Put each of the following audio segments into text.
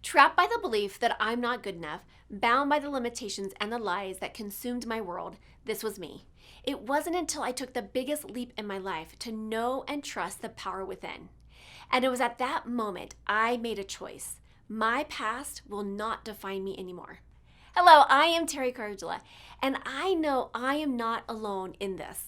Trapped by the belief that I'm not good enough, bound by the limitations and the lies that consumed my world, this was me. It wasn't until I took the biggest leap in my life to know and trust the power within. And it was at that moment I made a choice. My past will not define me anymore. Hello, I am Teri Cardula, and I know I am not alone in this.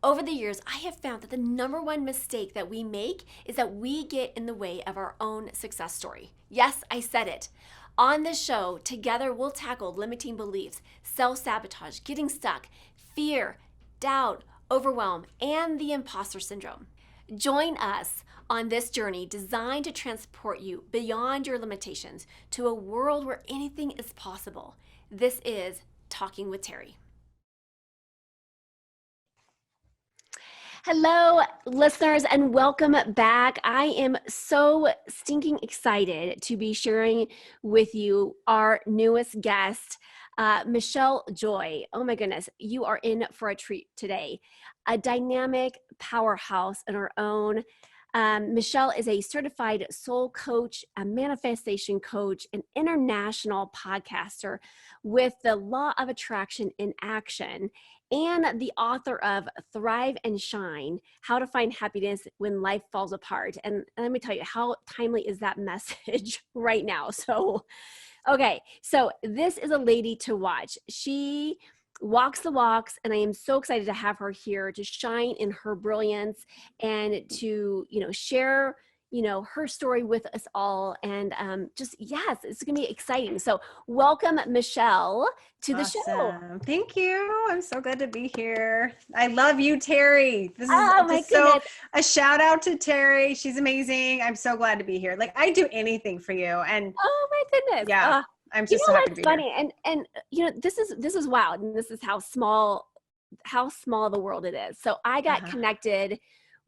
Over the years, I have found that the number one mistake that we make is that we get in the way of our own success story. Yes, I said it. On this show, together we'll tackle limiting beliefs, self-sabotage, getting stuck, fear, doubt, overwhelm, and the imposter syndrome. Join us on this journey designed to transport you beyond your limitations to a world where anything is possible. This is Talking with Teri. Hello, listeners, and welcome back. I am so stinking excited to be sharing with you our newest guest, Michele Joy. Oh my goodness, you are in for a treat today. A dynamic powerhouse in her own. Michele is a certified soul coach, a manifestation coach, an international podcaster with the Law of Attraction in Action, and the author of Thrive and Shine, How to Find Happiness When Life Falls Apart. And let me tell you, how timely is that message right now? So this is a lady to watch. She walks the walks, and I am so excited to have her here to shine in her brilliance and to, share, her story with us all. And yes, it's going to be exciting. So welcome, Michele, to the show. Thank you. I'm so glad to be here. I love you, Teri. This is my goodness. A shout out to Teri. She's amazing. I'm so glad to be here. Like, I do anything for you. And oh my goodness. Yeah. I'm just so happy to be funny? here. And this is wild. And this is how small the world it is. So I got connected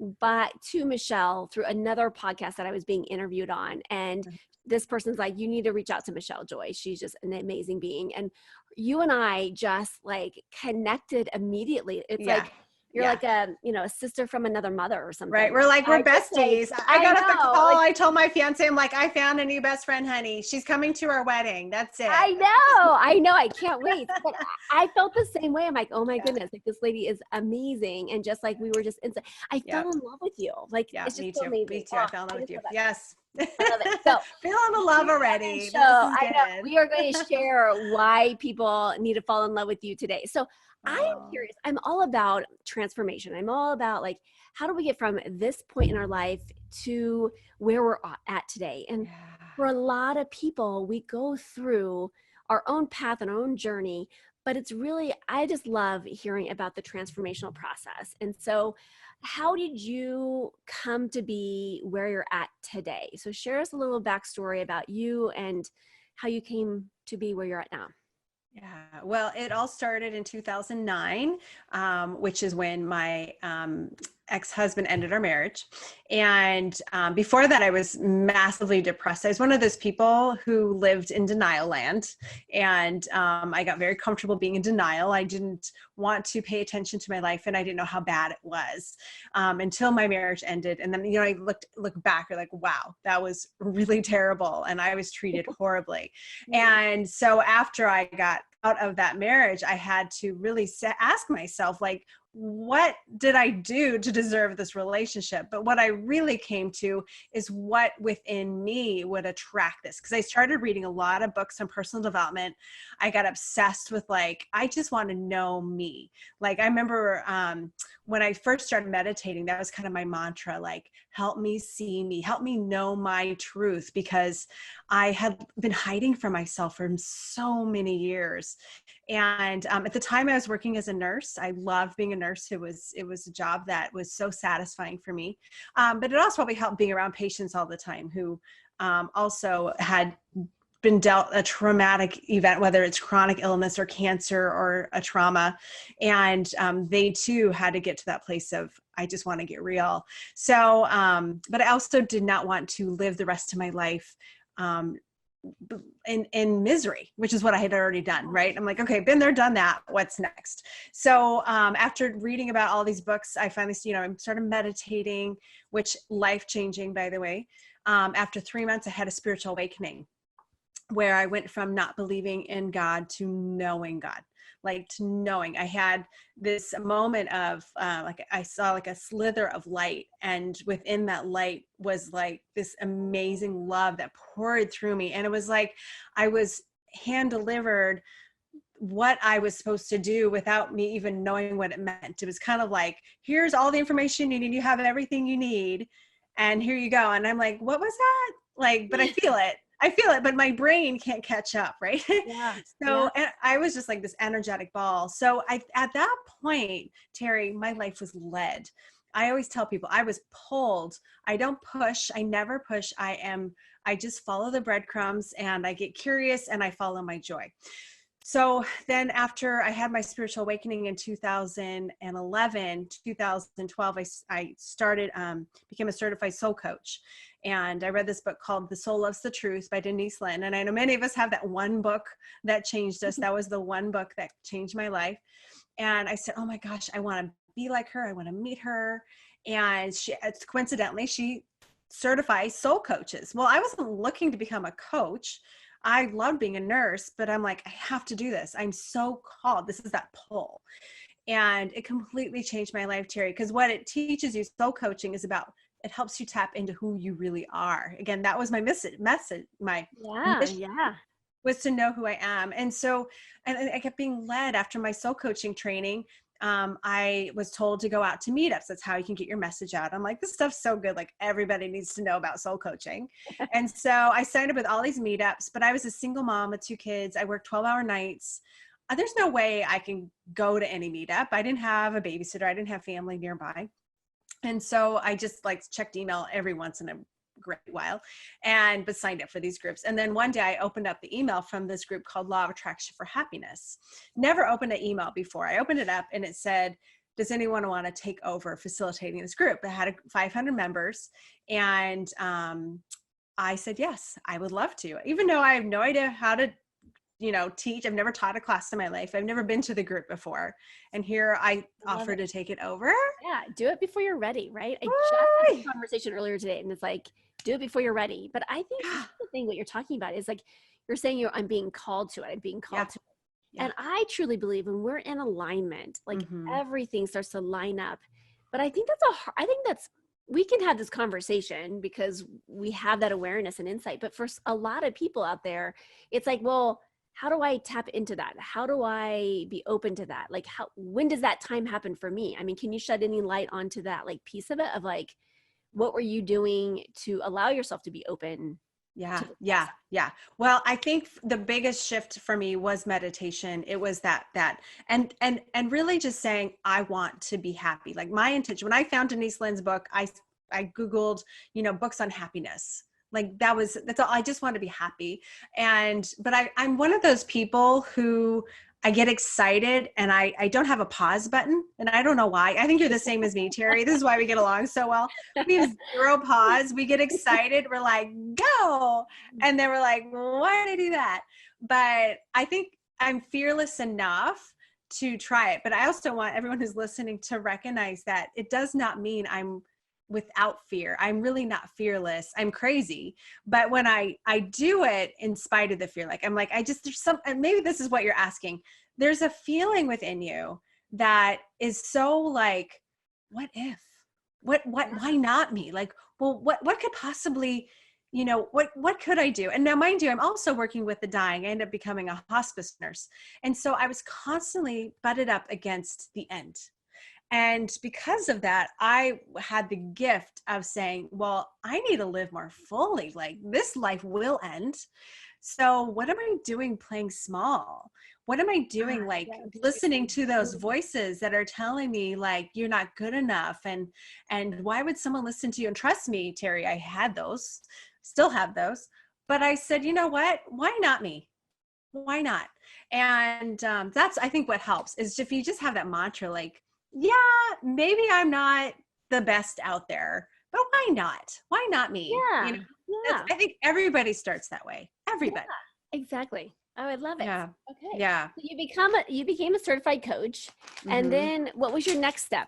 to Michele through another podcast that I was being interviewed on. And this person's like, you need to reach out to Michele Joy. She's just an amazing being. And you and I just like connected immediately. It's like, you're like a sister from another mother or something. Right. We're besties. I got off the call. I told my fiance, I'm like, I found a new best friend, honey. She's coming to our wedding. That's it. I know. I can't wait. But I felt the same way. I'm like, oh my goodness, like this lady is amazing. And just like we were just inside, I fell in love with you. Like, it's just me so too. amazing. Me too. I fell in love with you. Yes. I love it. So feeling the love already. So I know we are going to share why people need to fall in love with you today. So I am curious. I'm all about transformation. I'm all about like, how do we get from this point in our life to where we're at today? And for a lot of people, we go through our own path and our own journey, but it's really, I just love hearing about the transformational process. And so how did you come to be where you're at today? So share us a little backstory about you and how you came to be where you're at now. Yeah, well, it all started in 2009, which is when my ex-husband ended our marriage. And before that, I was massively depressed. I was one of those people who lived in denial land. And I got very comfortable being in denial. I didn't want to pay attention to my life, and I didn't know how bad it was until my marriage ended. And then, I look back, you're like, wow, that was really terrible. And I was treated horribly. And so after I got out of that marriage, I had to really ask myself, like, what did I do to deserve this relationship? But what I really came to is what within me would attract this. Because I started reading a lot of books on personal development. I got obsessed with I just want to know me. Like, I remember when I first started meditating, that was kind of my mantra, like, help me see me, help me know my truth, because I had been hiding from myself for so many years. And at the time I was working as a nurse. I loved being a nurse. It was a job that was so satisfying for me. But it also probably helped being around patients all the time who also had been dealt a traumatic event, whether it's chronic illness or cancer or a trauma. And they too had to get to that place of, I just want to get real. So, but I also did not want to live the rest of my life in misery, which is what I had already done. Right. I'm like, okay, been there, done that. What's next? So after reading about all these books, I finally, I started meditating, which life-changing, by the way. After 3 months, I had a spiritual awakening. where I went from not believing in God to knowing God, like to knowing. I had this moment of like I saw like a slither of light, and within that light was like this amazing love that poured through me. And it was like I was hand delivered what I was supposed to do without me even knowing what it meant. It was kind of like, here's all the information you need. You have everything you need, and here you go. And I'm like, what was that? Like, but I feel it. I feel it, but my brain can't catch up, right? Yeah. Yeah. So and I was just like this energetic ball. So at that point, Teri, my life was led. I always tell people I was pulled. I don't push. I never push. I just follow the breadcrumbs, and I get curious, and I follow my joy. So then after I had my spiritual awakening in 2011, 2012, I started, became a certified soul coach. And I read this book called The Soul Loves the Truth by Denise Lynn. And I know many of us have that one book that changed us. That was the one book that changed my life. And I said, oh my gosh, I want to be like her. I want to meet her. And coincidentally, she certifies soul coaches. Well, I wasn't looking to become a coach. I loved being a nurse, but I'm like, I have to do this. I'm so called. This is that pull. And it completely changed my life, Teri, because what it teaches you, soul coaching is about, it helps you tap into who you really are. Again, that was my message, my mission Yeah. was to know who I am. And so, and I kept being led after my soul coaching training. I was told to go out to meetups. That's how you can get your message out. I'm like, this stuff's so good. Like everybody needs to know about soul coaching. And so I signed up with all these meetups, but I was a single mom with 2 kids. I worked 12-hour nights. There's no way I can go to any meetup. I didn't have a babysitter. I didn't have family nearby. And so I just like checked email every once in a great while but signed up for these groups. And then one day I opened up the email from this group called Law of Attraction for Happiness. Never opened an email before. I opened it up and it said, does anyone want to take over facilitating this group? It had 500 members. And I said, yes, I would love to, even though I have no idea how to teach. I've never taught a class in my life. I've never been to the group before. And here I offered to take it over. Yeah. Do it before you're ready, right? I just had a conversation earlier today, and it's like, do it before you're ready. But I think this is the thing, what you're talking about is like, you're saying I'm being called to it. I'm being called to it. Yeah. And I truly believe when we're in alignment, like everything starts to line up. But I think we can have this conversation because we have that awareness and insight. But for a lot of people out there, it's like, well, how do I tap into that? How do I be open to that? Like when does that time happen for me? I mean, can you shed any light onto that like piece of it of like, what were you doing to allow yourself to be open? Yeah. Well, I think the biggest shift for me was meditation. It was that, and really just saying, I want to be happy. Like my intention, when I found Denise Lynn's book, I Googled, books on happiness. Like that's all. I just want to be happy. But I'm one of those people who I get excited and I don't have a pause button, and I don't know why. I think you're the same as me, Teri. This is why we get along so well. We have 0 pause. We get excited. We're like, go. And then we're like, why did I do that? But I think I'm fearless enough to try it. But I also want everyone who's listening to recognize that it does not mean I'm without fear. I'm really not fearless. I'm crazy. But when I do it in spite of the fear, like I'm like, there's some, and maybe this is what you're asking. There's a feeling within you that is so like, what if, why not me? Like, well, what could possibly, what could I do? And now mind you, I'm also working with the dying. I ended up becoming a hospice nurse. And so I was constantly butted up against the end. And because of that, I had the gift of saying, well, I need to live more fully. Like this life will end. So what am I doing playing small? What am I doing? Like listening to those voices that are telling me like, you're not good enough. And why would someone listen to you? And trust me, Teri, I had those, still have those. But I said, you know what? Why not me? Why not? And that's, I think what helps is if you just have that mantra, like, yeah, maybe I'm not the best out there, but why not? Why not me? Yeah. I think everybody starts that way. Everybody. Yeah, exactly. Oh, I love it. Yeah. Okay. Yeah. So you became a certified coach. And then what was your next step?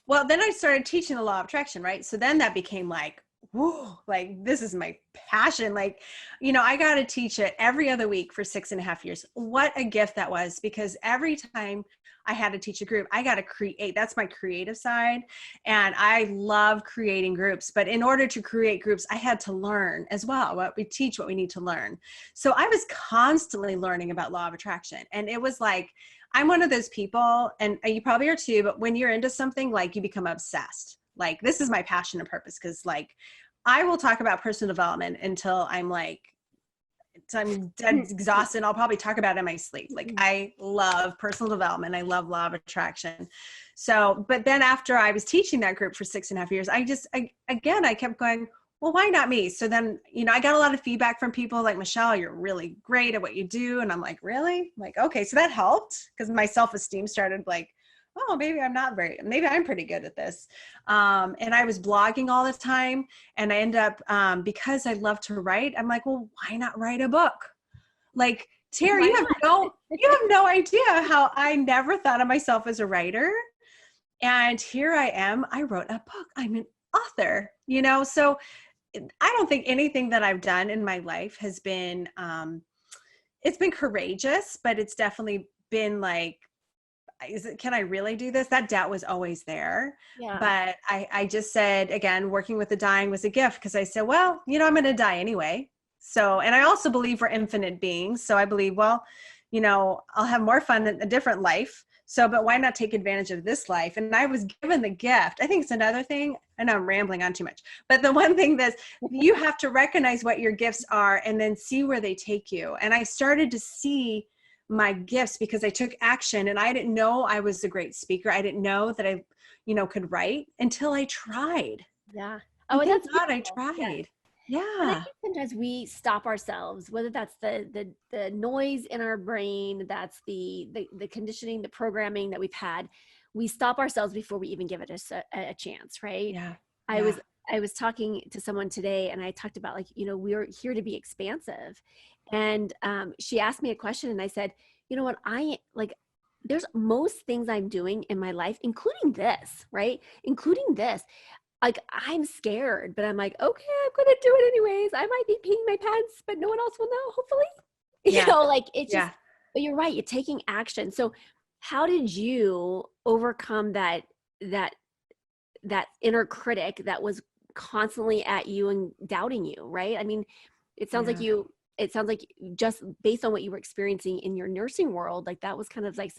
Well, then I started teaching the law of attraction, right? So then that became like, whoa, like this is my passion. Like, I got to teach it every other week for 6.5 years. What a gift that was, because every time I had to teach a group, I got to create. That's my creative side. And I love creating groups. But in order to create groups, I had to learn as well what we teach, what we need to learn. So I was constantly learning about law of attraction. And it was like, I'm one of those people, and you probably are too, but when you're into something, like you become obsessed. Like, this is my passion and purpose, because like I will talk about personal development until I'm dead exhausted. I'll probably talk about it in my sleep. Like, I love personal development. I love law of attraction. So, but then after I was teaching that group for 6.5 years, I kept going, well, why not me? So then, I got a lot of feedback from people like, Michele, you're really great at what you do. And I'm like, really? I'm like, okay. So that helped, because my self-esteem started like, oh, maybe I'm pretty good at this. And I was blogging all the time, and I ended up, because I love to write, I'm like, well, why not write a book? Like, Teri, you have no idea how I never thought of myself as a writer. And here I am, I wrote a book. I'm an author, so I don't think anything that I've done in my life has been, it's been courageous, but it's definitely been like, can I really do this? That doubt was always there. Yeah. But I just said, again, working with the dying was a gift, because I said, well, I'm going to die anyway. So, and I also believe we're infinite beings. So I believe, well, I'll have more fun in a different life. So, but why not take advantage of this life? And I was given the gift. I think it's another thing. I know I'm rambling on too much, but the one thing that you have to recognize what your gifts are and then see where they take you. And I started to see my gifts because I took action, and I didn't know I was a great speaker. I didn't know that I, could write until I tried. Yeah. Oh, And thank that's God I beautiful. tried. And I Yeah. think sometimes we stop ourselves, whether that's the noise in our brain, that's the conditioning, the programming that we've had. We stop ourselves before we even give it a chance, right? Yeah. I Yeah. was I was talking to someone today, and I talked about, like, we're here to be expansive, and she asked me a question, and I said, you know what, there's most things I'm doing in my life, including this, right? Including this, like, I'm scared, but I'm like, okay, I'm gonna do it anyways. I might be peeing my pants, but no one else will know, hopefully. Yeah. Like, it's just, Yeah. but you're right, you're taking action. So how did you overcome that inner critic that was constantly at you and doubting you, right? I mean, it sounds like Yeah. it sounds like, just based on what you were experiencing in your nursing world, like that was kind of like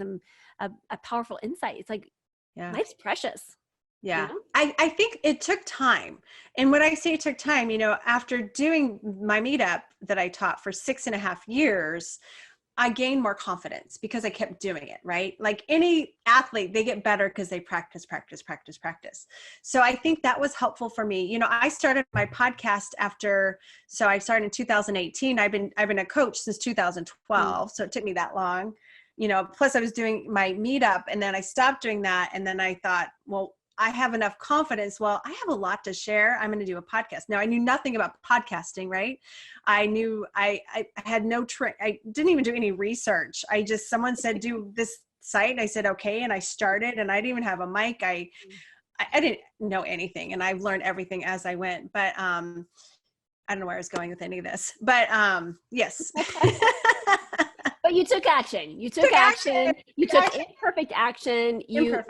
a powerful insight. It's like, Yeah. life's precious, Yeah. I think it took time. And when I say it took time, after doing my meetup that I taught for 6.5 years, I gained more confidence because I kept doing it, right? Like any athlete, they get better because they practice, practice, practice, practice. So I think that was helpful for me. I started my podcast so I started in 2018. I've been a coach since 2012. So it took me that long, plus I was doing my meetup, and then I stopped doing that. And then I thought, well, I have enough confidence. Well, I have a lot to share. I'm going to do a podcast. Now, I knew nothing about podcasting, right? I knew I had no I didn't even do any research. Someone said, do this site. And I said, okay. And I started, and I didn't even have a mic. I didn't know anything, and I've learned everything as I went, but, I don't know where I was going with any of this, but, yes. But you took action. You took action. You took imperfect action. You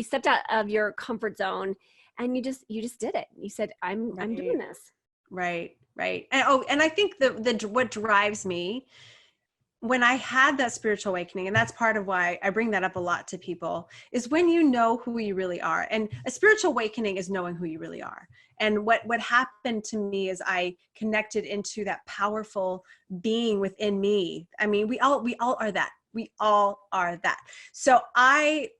stepped out of your comfort zone, and you just did it. You said, I'm doing this. Right. And I think what drives me when I had that spiritual awakening, and that's part of why I bring that up a lot to people, is when you know who you really are. And a spiritual awakening is knowing who you really are. And what happened to me is I connected into that powerful being within me. I mean, we all are that. We all are that. So I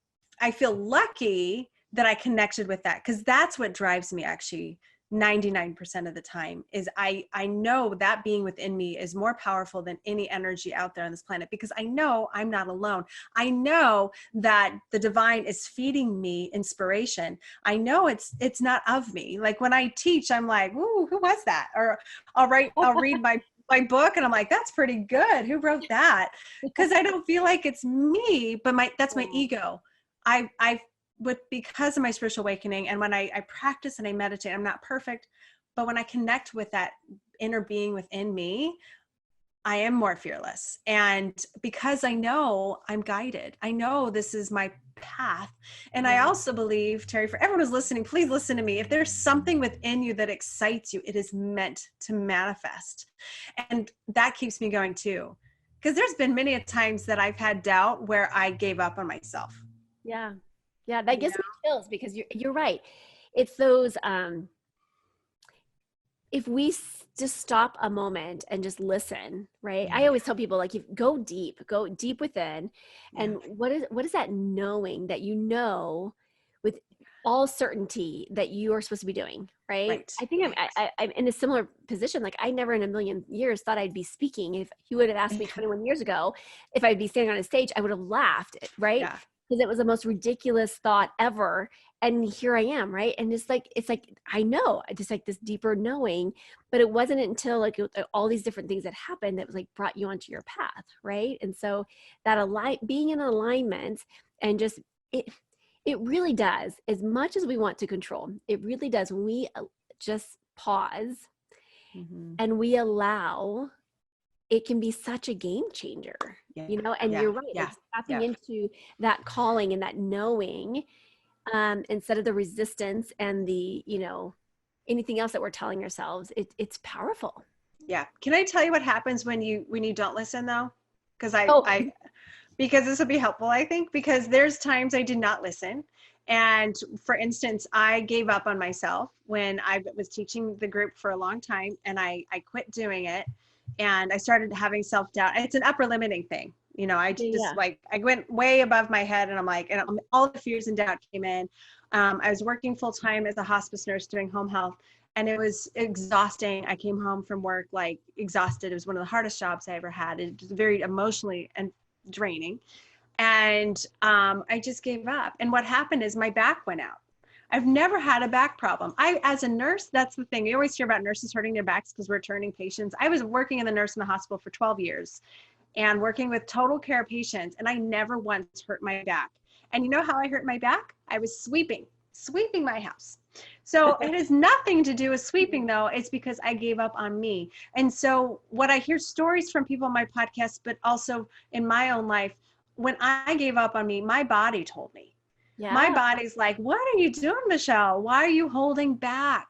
feel lucky that I connected with that, because that's what drives me, actually. 99% of the time is I know that being within me is more powerful than any energy out there on this planet, because I know I'm not alone. I know that the divine is feeding me inspiration. I know it's not of me. Like when I teach, I'm like, ooh, who was that? Or I'll read my book, and I'm like, that's pretty good. Who wrote that? Because I don't feel like it's me, but that's my ego. I because of my spiritual awakening, and when I practice and I meditate, I'm not perfect, but when I connect with that inner being within me, I am more fearless. And because I know I'm guided, I know this is my path. And I Yeah. also believe, Teri, for everyone who's listening, please listen to me. If there's something within you that excites you, it is meant to manifest. And that keeps me going too. Because there's been many times that I've had doubt where I gave up on myself. Yeah. Yeah. That You gives me know? chills because you're right. It's those, if we just stop a moment and just listen, right? I always tell people, like, go deep within. Yeah. And what is that knowing that you know with all certainty that you are supposed to be doing, right? Right. I think Right. I'm in a similar position. Like, I never in a million years thought I'd be speaking. If you would have asked me 21 years ago if I'd be standing on a stage, I would have laughed, right? Yeah. Because it was the most ridiculous thought ever. And here I am, right? And it's like I know, just like this deeper knowing, but it wasn't until like all these different things that happened that was like brought you onto your path, right? And so that being in alignment and just it it really does, as much as we want to control, it really does when we just pause Mm-hmm. and we allow, it can be such a game changer, Yeah. and Yeah. you're right, Yeah. like tapping Yeah. into that calling and that knowing, instead of the resistance and the, anything else that we're telling ourselves. It's powerful. Yeah. Can I tell you what happens when you don't listen though? Because Oh, because this will be helpful, I think, because there's times I did not listen. And for instance, I gave up on myself when I was teaching the group for a long time, and I quit doing it, and I started having self-doubt. It's an upper limiting thing. I just yeah, like, I went way above my head, and I'm like, and all the fears and doubt came in. I was working full time as a hospice nurse doing home health, and it was exhausting. I came home from work like exhausted. It was one of the hardest jobs I ever had. It was very emotionally and draining. And I just gave up. And what happened is my back went out. I've never had a back problem. As a nurse, that's the thing. You always hear about nurses hurting their backs because we're turning patients. I was working in the nurse in the hospital for 12 years and working with total care patients, and I never once hurt my back. And you know how I hurt my back? I was sweeping my house. So it has nothing to do with sweeping, though. It's because I gave up on me. And so what I hear stories from people on my podcast, but also in my own life, when I gave up on me, my body told me. My yeah, body's like, what are you doing, Michelle? Why are you holding back?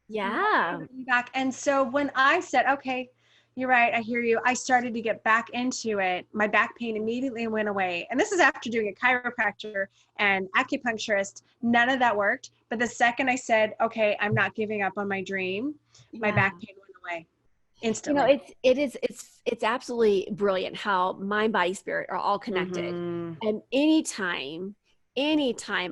Why are you yeah, holding back? And so when I said, okay, you're right, I hear you, I started to get back into it. My back pain immediately went away. And this is after doing a chiropractor and acupuncturist. None of that worked. But the second I said, okay, I'm not giving up on my dream, my yeah. back pain went away instantly. It's absolutely brilliant how mind, body, spirit are all connected. Mm-hmm. And anytime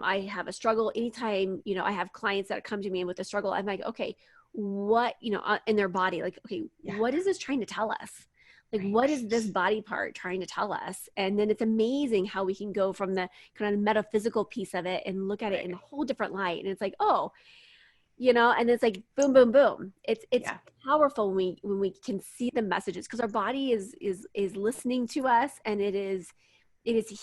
I have a struggle, anytime, I have clients that come to me with a struggle, I'm like, okay, what, in their body, like, okay, Yeah. what is this trying to tell us? Like, Right. what is this body part trying to tell us? And then it's amazing how we can go from the kind of metaphysical piece of it and look at it Right. in a whole different light. And it's like, oh, and it's like boom, boom, boom. It's Yeah. powerful when we can see the messages, because our body is listening to us, and it is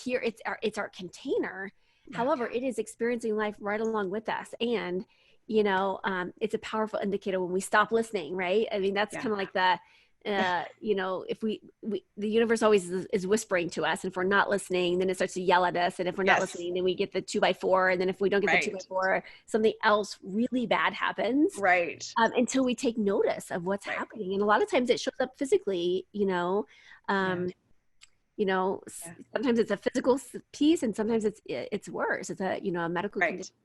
here. It's our container. Yeah. However, it is experiencing life right along with us, and it's a powerful indicator when we stop listening, right? I mean, that's Yeah. kind of like if the universe always is whispering to us, and if we're not listening, then it starts to yell at us, and if we're not Yes. listening, then we get the 2x4, and then if we don't get the two by Right. four, something else really bad happens, Right. until we take notice of what's Right. happening. And a lot of times it shows up physically, Yeah. um, Yeah. sometimes it's a physical piece, and sometimes it's worse. It's a medical Right. condition.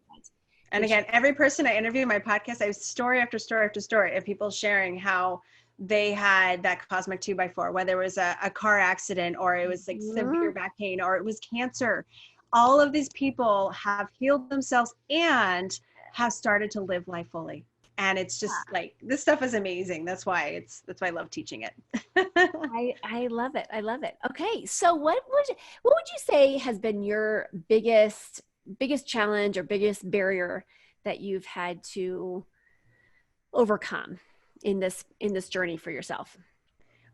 And again, every person I interview in my podcast, I have story after story after story of people sharing how they had that cosmic 2x4, whether it was a car accident, or it was like severe Mhm. back pain, or it was cancer. All of these people have healed themselves and have started to live life fully. And it's just like, this stuff is amazing. That's why I love teaching it. I love it. I love it. Okay, so what would you say has been your biggest challenge or biggest barrier that you've had to overcome in this journey for yourself?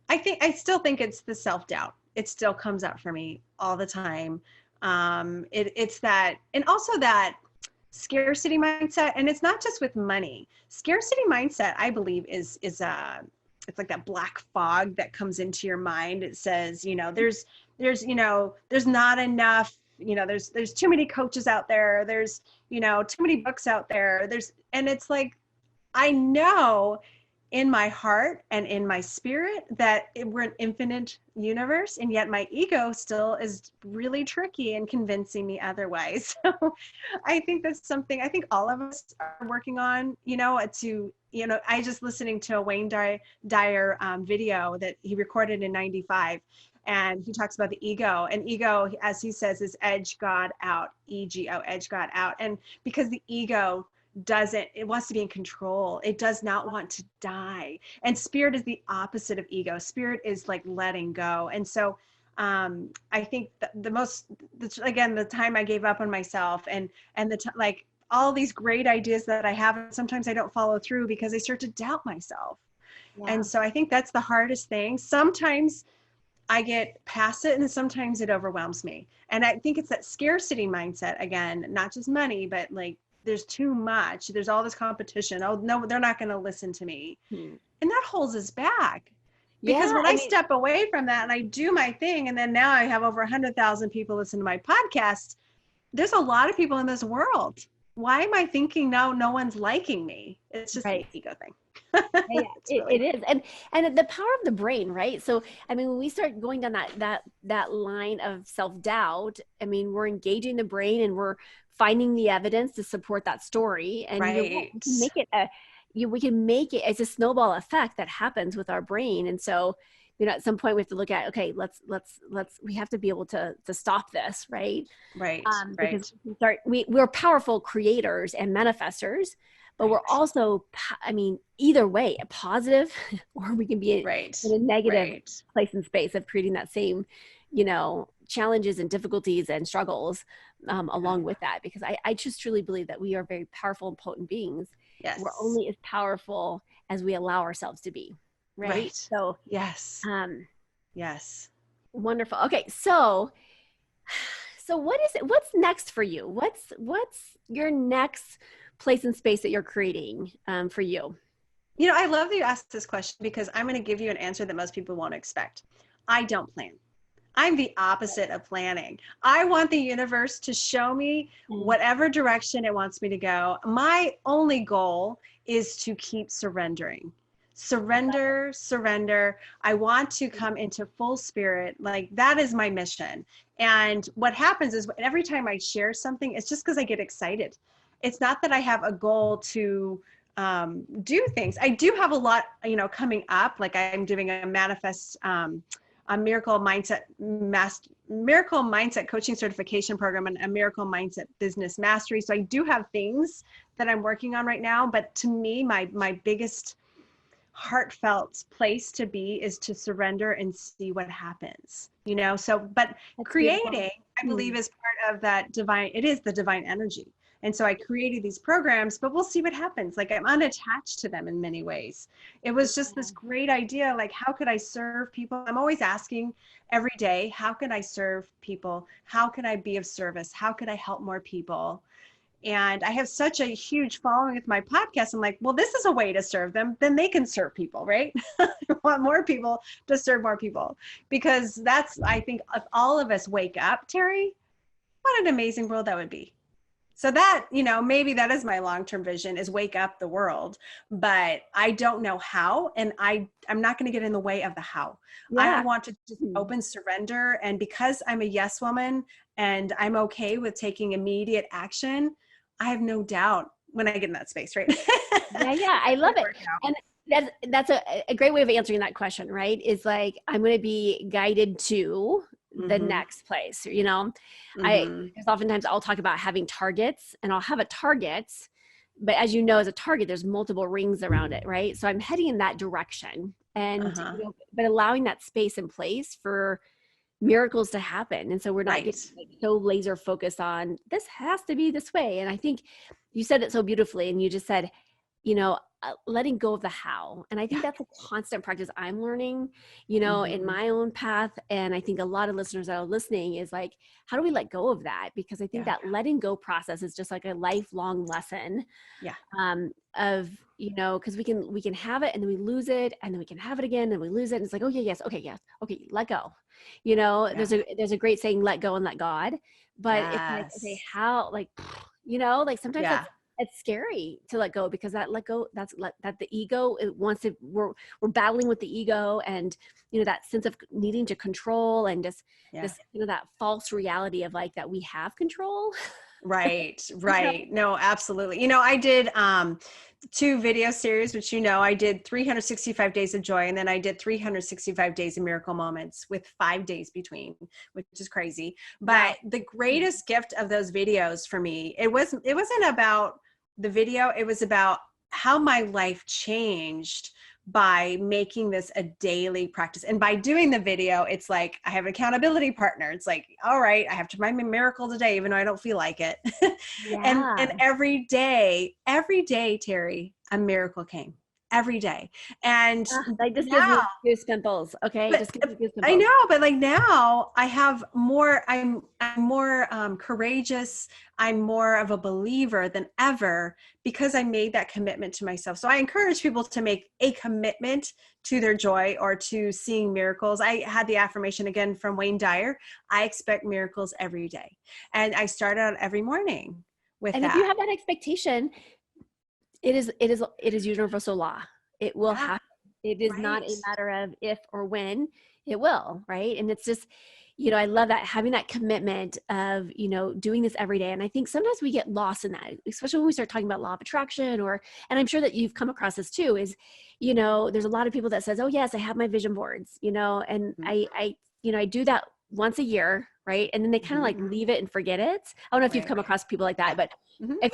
I still think it's the self-doubt. It still comes up for me all the time. It's that, and also that scarcity mindset. And it's not just with money. Scarcity mindset, I believe, is it's like that black fog that comes into your mind. It says, there's not enough, there's too many coaches out there. There's, too many books out there. And it's like, I know in my heart and in my spirit that we're an infinite universe, and yet my ego still is really tricky and convincing me otherwise. So I think that's something I think all of us are working on, I just listening to a Wayne Dyer video that he recorded in 95. And he talks about the ego, and ego, as he says, is edge God out, ego, edge God out. And because the ego it wants to be in control. It does not want to die. And spirit is the opposite of ego. Spirit is like letting go. And so I think the time I gave up on myself and like all these great ideas that I have, sometimes I don't follow through because I start to doubt myself. Yeah. And so I think that's the hardest thing. Sometimes I get past it, and sometimes it overwhelms me. And I think it's that scarcity mindset, again, not just money, but like, there's too much. There's all this competition. Oh no, they're not going to listen to me. And that holds us back. Because when I step away from that and I do my thing, and then now I have over 100,000 people listen to my podcast, there's a lot of people in this world. Why am I thinking no one's liking me? It's just an ego thing. Yeah, it is. And the power of the brain, right? So, I mean, when we start going down that line of self-doubt, I mean, we're engaging the brain and we're finding the evidence to support that story. And we can make it as a snowball effect that happens with our brain. And so, at some point we have to look at, okay, we have to be able to stop this, right? Right. Because we're powerful creators and manifestors, but we're also, either way, a positive, or we can be in a negative place and space of creating that same, challenges and difficulties and struggles along with that. Because I just truly believe that we are very powerful and potent beings. Yes. We're only as powerful as we allow ourselves to be. Right. So, yes. Yes. Wonderful. Okay. So what is it? What's next for you? What's your next place and space that you're creating for you? I love that you asked this question, because I'm going to give you an answer that most people won't expect. I don't plan. I'm the opposite of planning. I want the universe to show me whatever direction it wants me to go. My only goal is to keep surrendering. Surrender. I want to come into full spirit. Like, that is my mission. And what happens is every time I share something, it's just because I get excited. It's not that I have a goal to do things. I do have a lot, coming up. Like, I'm doing a miracle mindset coaching certification program, and a miracle mindset business mastery. So I do have things that I'm working on right now. But to me, my biggest heartfelt place to be is to surrender and see what happens, but that's creating beautiful. I believe is part of that divine, it is the divine energy. And so I created these programs, but we'll see what happens. Like, I'm unattached to them in many ways. It was just this great idea. Like, how could I serve people? I'm always asking every day, how can I serve people? How can I be of service? How could I help more people? And I have such a huge following with my podcast. I'm like, well, this is a way to serve them. Then they can serve people, right? I want more people to serve more people, because that's, I think, if all of us wake up, Teri, what an amazing world that would be. So that, maybe that is my long-term vision, is wake up the world, but I don't know how. And I'm not going to get in the way of the how. I want to just open surrender. And because I'm a yes woman and I'm okay with taking immediate action, I have no doubt when I get in that space, right? Yeah. I love it. And that's a great way of answering that question, right? Is like, I'm going to be guided to the next place, because oftentimes I'll talk about having targets, and I'll have a target, but as you know, as a target, there's multiple rings around it, right? So I'm heading in that direction, and but allowing that space and place for miracles to happen. And so we're not getting so laser focused on this has to be this way. And I think you said it so beautifully, and you just said, letting go of the how. And I think that's a constant practice I'm learning, in my own path. And I think a lot of listeners that are listening is like, how do we let go of that? Because I think that letting go process is just like a lifelong lesson. Yeah. Of, because we can have it and then we lose it, and then we can have it again and we lose it. And it's like, okay, yes, okay, yes, okay, let go. There's a great saying, let go and let God. But it's like, okay, how, like, like sometimes it's scary to let go, because that let go, that the ego, we're battling with the ego, and that sense of needing to control, and just this that false reality of like that we have control. Right. No, absolutely. I did 2 video series, which I did 365 days of joy, and then I did 365 days of miracle moments with 5 days between, which is crazy. But the greatest gift of those videos for me, it wasn't about the video, it was about how my life changed by making this a daily practice. And by doing the video, it's like I have an accountability partner. It's like, all right, I have to find my miracle today, even though I don't feel like it. And every day, Teri, a miracle came every day. And like, this gives me goosebumps. Okay. But, just gives me goosebumps. I know, but like now I have more, I'm more courageous. I'm more of a believer than ever, because I made that commitment to myself. So I encourage people to make a commitment to their joy or to seeing miracles. I had the affirmation again from Wayne Dyer: I expect miracles every day. And I start out every morning with that. And if you have that expectation, it is universal law. It will happen. It is not a matter of if or when, it will, right? And it's just, I love that, having that commitment of, doing this every day. And I think sometimes we get lost in that, especially when we start talking about law of attraction, and I'm sure that you've come across this too, is, there's a lot of people that says, oh yes, I have my vision boards, and I do that once a year, right? And then they kind of like leave it and forget it. I don't know if you've come across people like that, but if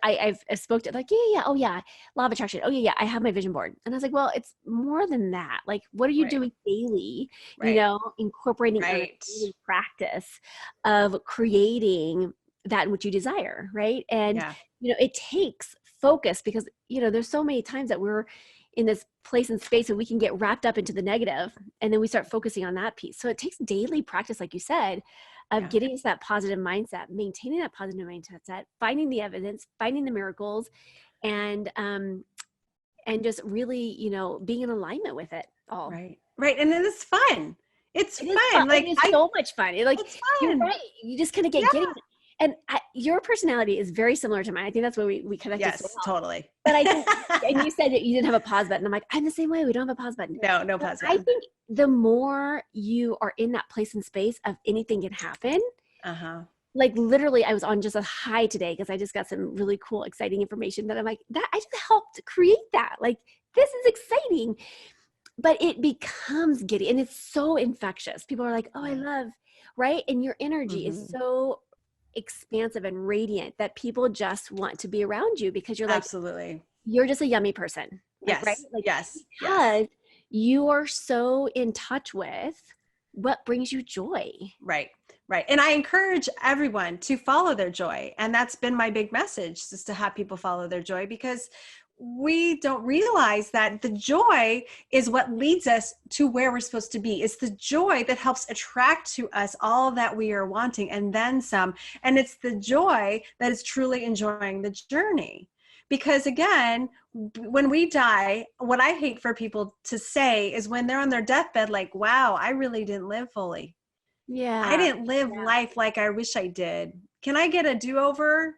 I've spoke to, like, oh yeah, law of attraction. Oh yeah, I have my vision board. And I was like, well, it's more than that. Like, what are you doing daily, incorporating a daily practice of creating that in which you desire, right? And, it takes focus, because, there's so many times that we're in this place and space and we can get wrapped up into the negative, and then we start focusing on that piece. So it takes daily practice, like you said, of getting to that positive mindset, maintaining that positive mindset, finding the evidence, finding the miracles, and just really, being in alignment with it all. Right. And then it's fun. It's fun. Like, it is so much fun. It's fun. You're right. You just kind of getting. And your personality is very similar to mine. I think that's why we connected. Yes, so well. Totally. But I think, and you said that you didn't have a pause button. I'm like, I'm the same way. We don't have a pause button. No pause button. I think the more you are in that place and space of anything can happen. Like, literally, I was on just a high today because I just got some really cool, exciting information that I'm like, that I just helped create that. Like, this is exciting. But it becomes giddy, and it's so infectious. People are like, oh, I love, right? And your energy is so expansive and radiant that people just want to be around you, because you're like, absolutely, you're just a yummy person. Like, right? Like, because you are so in touch with what brings you joy. Right. And I encourage everyone to follow their joy. And that's been my big message, just to have people follow their joy, because we don't realize that the joy is what leads us to where we're supposed to be. It's the joy that helps attract to us all that we are wanting, and then some. And it's the joy that is truly enjoying the journey. Because again, when we die, what I hate for people to say is when they're on their deathbed, like, wow, I really didn't live fully. Yeah. I didn't live life like I wish I did. Can I get a do-over?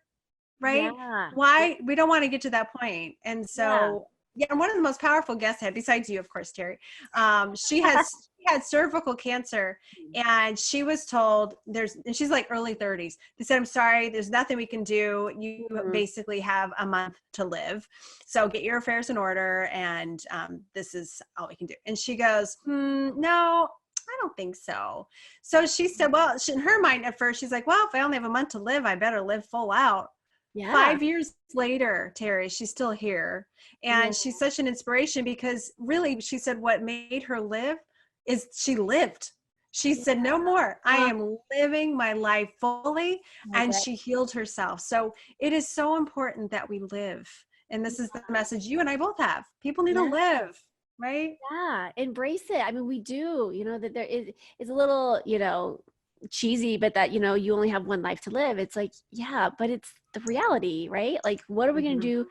Right? Why? We don't want to get to that point. And so, one of the most powerful guests I had, besides you, of course, Teri, she had cervical cancer, and she was told and she's like early 30s. They said, I'm sorry, there's nothing we can do. You basically have a month to live. So get your affairs in order. And this is all we can do. And she goes, no, I don't think so. So she said, well, in her mind at first, she's like, well, if I only have a month to live, I better live full out. 5 years later, Teri, she's still here. And she's such an inspiration, because really, she said what made her live is she lived. She said, no more. I am living my life fully. And she healed herself. So it is so important that we live And this is the message you and I both have. People need to Yeah. live, right? Yeah. Embrace it. I mean, we do, that there is, it's a little, cheesy, but that, you only have one life to live. It's like, yeah, but it's the reality, right? Like, what are we going to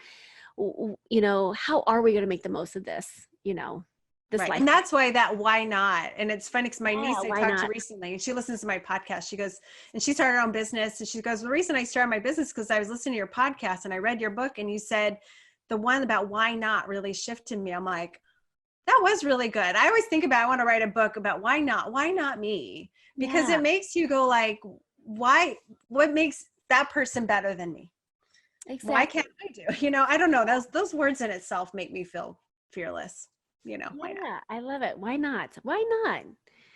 do? How are we going to make the most of this Right. life? And that's why why not? And it's funny because my niece Yeah, I why talked to not? recently and she listens to my podcast. She goes, and she started her own business. And she goes, the reason I started my business because I was listening to your podcast and I read your book and you said the one about why not really shifted me. I'm like, that was really good. I always think about, I want to write a book about why not me? Because Yeah, it makes you go like, why, what makes that person better than me? Why exactly. can't I do? I don't know. Those words in itself make me feel fearless. Why not? Yeah, I love it. Why not? Why not?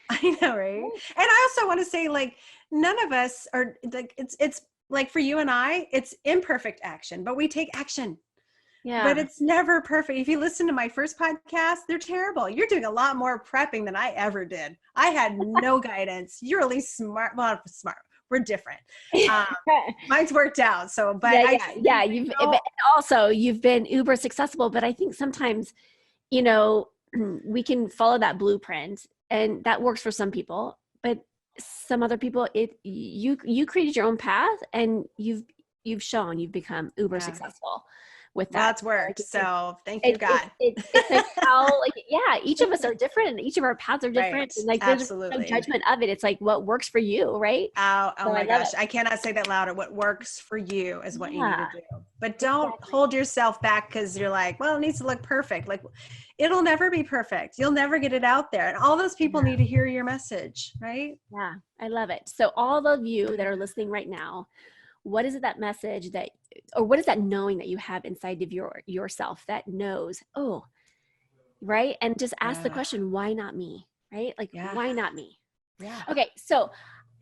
I know, right? And Right? I also want to say, like, none of us are like, it's like for you and I, it's imperfect action, but we take action. But Yeah. it's never perfect. If you listen to my first podcast, they're terrible. You're doing a lot more prepping than I ever did. I had no guidance. You're really smart. Well, smart. We're different. Um, Mine's worked out. So, but Yeah, I yeah, just yeah. think But also you've been uber successful, but I think sometimes, you know, we can follow that blueprint and that works for some people, but some other people, you created your own path and you've shown you've become uber yeah, successful with well, that. it's So, worked. like, So thank you, it's God. it's like how, like, yeah, each of us are different and each of our paths are different Right. and like there's no Absolutely. judgment of it. It's like what works for you, right? Oh So I my love gosh. it. I cannot say that louder. What works for you is what you need to Yeah, do. But don't exactly. hold yourself back because you're like, well, it needs to look perfect. Like, it'll never be perfect. You'll never get it out there. And all those people need to hear your message, right? Yeah, I love it. So all of you that are listening right now, what is it, that message that, or what is that knowing that you have inside of yourself that knows, oh, right? And just ask the Yeah. question, why not me? Right? Like, Yeah. why not me? Yeah. Okay, so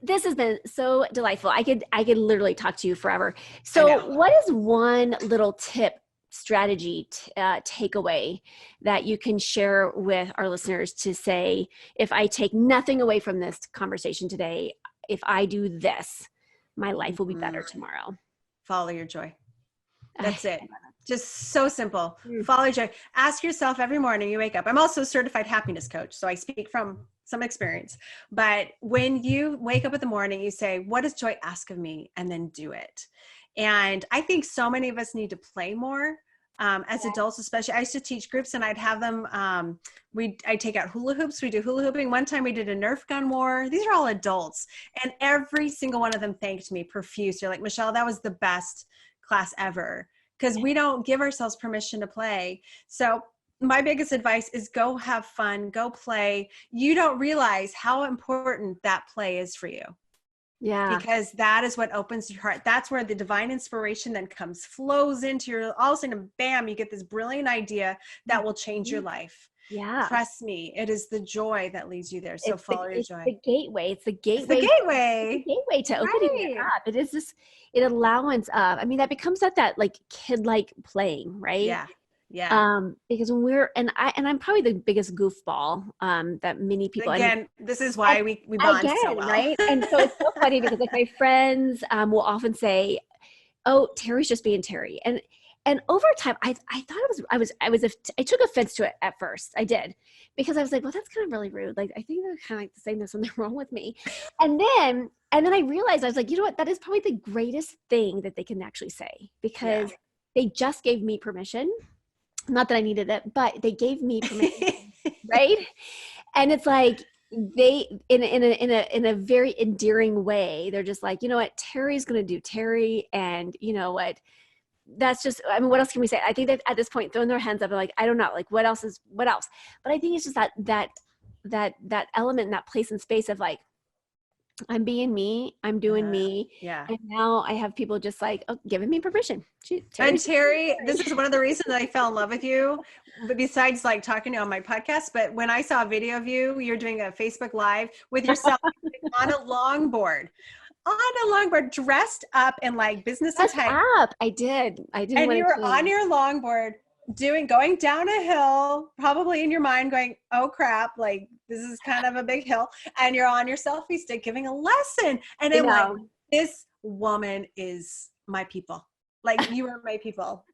this has been so delightful. I could literally talk to you forever. I So know. what is one little tip, strategy, takeaway that you can share with our listeners to say, if I take nothing away from this conversation today, if I do this, my life will be better Mhm. tomorrow? Follow your joy. I, That's it. Just so simple. mm, Follow your joy. Ask yourself every morning you wake up. I'm also a certified happiness coach, so I speak from some experience. But when you wake up in the morning, you say, what does joy ask of me? And then do it. And I think so many of us need to play more. As adults, especially, I used to teach groups and I'd have them, I take out hula hoops. We do hula hooping. One time we did a Nerf gun war. These are all adults. And every single one of them thanked me profuse. They're like, Michele, that was the best class ever, because we don't give ourselves permission to play. So my biggest advice is go have fun, go play. You don't realize how important that play is for you, yeah. because that is what opens your heart. That's where the divine inspiration then flows into your, all of a sudden, bam, you get this brilliant idea that will change your life. Yeah. Trust me, it is the joy that leads you there. So It's the follow your it's joy. the gateway. It's the It's the gateway. It's the gateway, gateway to opening it right? up. It is this, it allowance of, I mean, that becomes that like kid-like playing, right? Yeah, yeah. Because when I'm probably the biggest goofball, that many people, and Again, this is why we bond so again, well. right? And so it's so funny because like my friends, will often say, oh, Teri's just being Teri. And over time, I thought I took offense to it at first. I did, because I was like, well, that's kind of really rude. Like, I think they're kind of like saying there's something wrong with me. And then I realized, I was like, you know what? That is probably the greatest thing that they can actually say, Yeah. because they just gave me permission. Not that I needed it, but they gave me permission, right? And it's like, they in a very endearing way, they're just like, you know what, Teri's going to do Teri, and you know what, that's just, I mean, what else can we say? I think that at this point throwing their hands up and like, I don't know, like what else? But I think it's just that element, that place and space of like, I'm being me, I'm doing me. Yeah. And now I have people just like, oh, giving me permission. And Teri's Teri, this is one of the reasons that I fell in love with you, but besides like talking to you on my podcast, but when I saw a video of you, you're doing a Facebook Live with yourself on a longboard, dressed up in like business dressed attire. up. I didn't And want you to were on change. your longboard going down a hill, probably in your mind going, oh crap, like this is kind of a big hill. And you're on your selfie stick giving a lesson. And I I'm like, know. this woman is my people. Like, you are my people.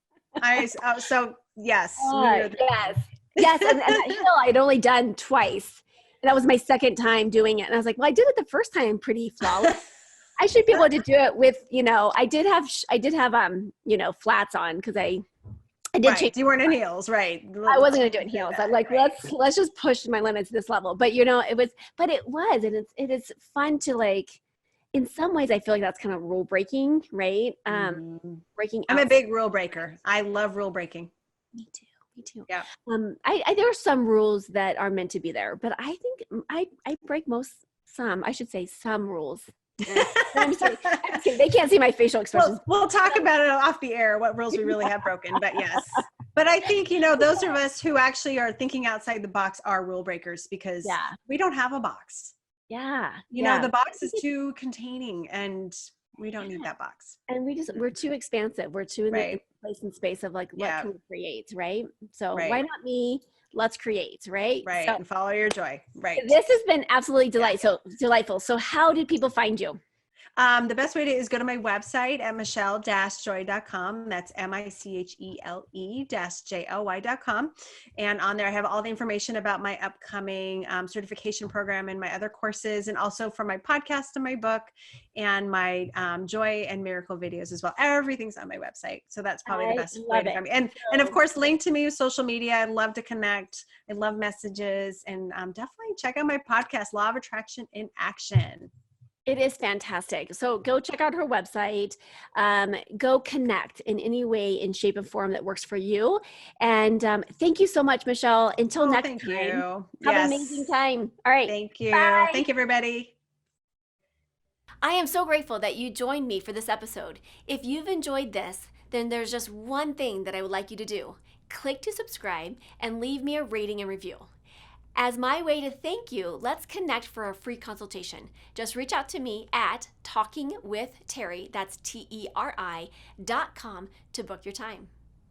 So yes, we are. Yes. Yes. And that hill I'd only done twice. And that was my second time doing it. And I was like, well, I did it the first time pretty flawless. I should be able to do it with, I did have flats on because I did change. Right. You weren't in heels, right? I wasn't going to do it in heels. I'm like, right. let's just push my limits to this level. But it was, and it is fun to like, in some ways I feel like that's kind of rule breaking, right? Breaking I'm out. a big rule breaker. I love rule breaking. Me too. Me too. Yeah. I there are some rules that are meant to be there, but I think I break I should say some rules. I'm just kidding. They can't see my facial expressions. We'll talk about it off the air, what rules we really have broken, but yes. But I think, those of us who actually are thinking outside the box are rule breakers because we don't have a box. Yeah. The box is too containing and we don't need that box. And we're too expansive. We're too in the place and space of like, what can we create, right? So why not me? Let's create, right? Right. So, and follow your joy. Right. This has been absolutely delightful. So how did people find you? The best way is go to my website at michele-joy.com. That's michele-joy.com. And on there, I have all the information about my upcoming certification program and my other courses, and also for my podcast and my book and my joy and miracle videos as well. Everything's on my website. So that's probably the best way to find me. And of course, link to me with social media. I'd love to connect. I love messages, and definitely check out my podcast, Law of Attraction in Action. It is fantastic. So go check out her website, go connect in any way, in shape and form that works for you. And thank you so much, Michele. Until next time. Thank you. Have an amazing time. All right. Thank you. Bye. Thank you, everybody. I am so grateful that you joined me for this episode. If you've enjoyed this, then there's just one thing that I would like you to do. Click to subscribe and leave me a rating and review. As my way to thank you, let's connect for a free consultation. Just reach out to me at Talking With Teri, that's TERI.com, to book your time.